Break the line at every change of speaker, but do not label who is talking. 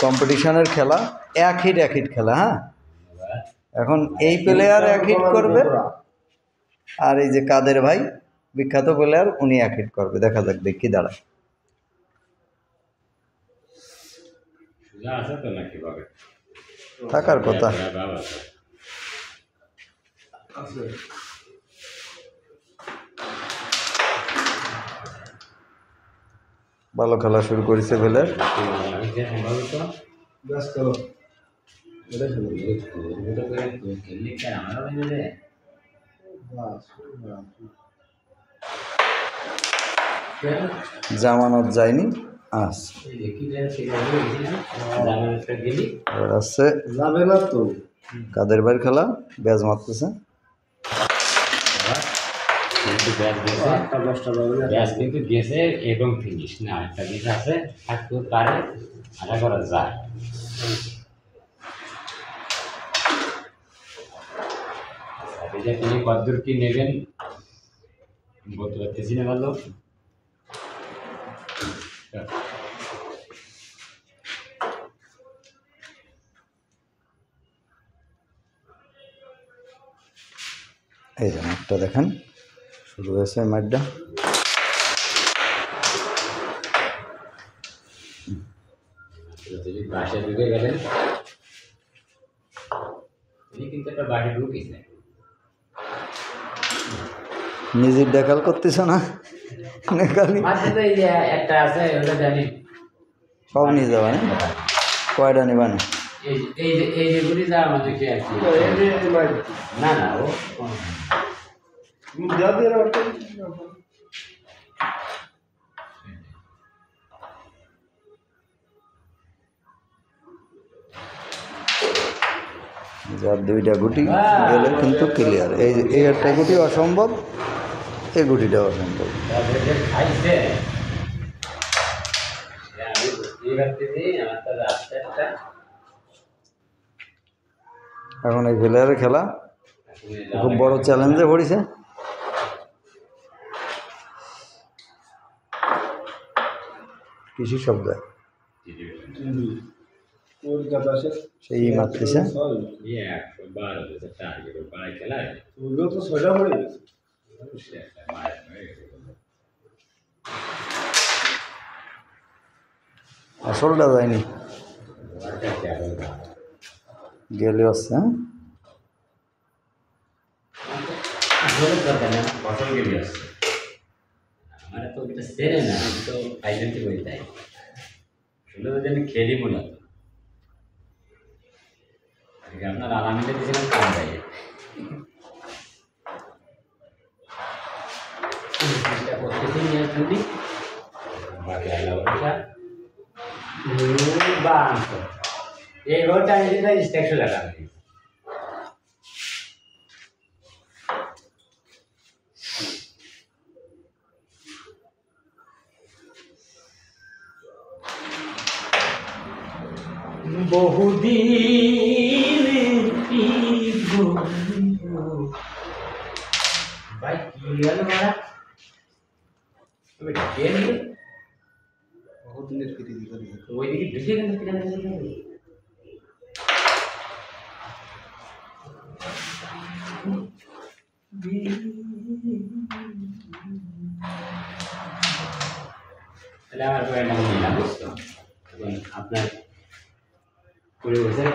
কম্পিটিশনের খেলা এক হিট খেলা। হ্যাঁ, এখন এই প্লেয়ার এক হিট করবে আর এই যে কাদের ভাই বিখ্যাত প্লেয়ার উনি এক হিট করবে। দেখা যাক দেখি দাঁড়ায় থাকার কথা। ভালো খেলা শুরু করেছে প্লেয়ার। জামানত যায়নি আসছে কাদের ভাইয়ের খেলা ব্যাজ মারতেছে।
কিন্তু গেছে এবং ফিনিশ না একটা জিনিস আছে থাকতে পারে আশা করা যায়। তিনি কতদূর কি নেবেন বলতে পারতেছি না। ভালো
এই যে ম্যাচটা দেখেন শুরু হয়েছে ম্যাচটা।
বাসে ঢুকে গেলেন তিনি কিন্তু একটা বাসে ঢুকেছে
নিজের দেখাল করতেছ না
একটা আছে ওটা জানি
সব নিয়ে যাবা না কয়টা নিবা না
এই যেগুলি যা আমাদের কি আর কি না না ও
যার দুইটা গুটি গেলে কিন্তু ক্লিয়ার। এই একটা গুটি অসম্ভব, এই গুটিটা অসম্ভব। এখন এই প্লেয়ারের খেলা খুব বড় চ্যালেঞ্জে পড়েছে। কৃষি শব্দ সেই মারতেছে আসলটা যায়নি গেলে আসছে।
আমার তো ওটা সেরে না তো আইডেন্টি করে দেয় আমি খেলি মূলত আপনার আলামিটা দিয়েছিলাম কাম দেয় করতেছি নিয়ে শুনি এই ঘরটা আমি 100 টাকা বহুদিন ভাই কি গেল মারা তুমি কেন বহুদিনের ফিরে দিতে ওই দিকে ঢুকে গেল তাহলে আমার পরে নাম নিলাম বুঝতো আপনার পুরো বছর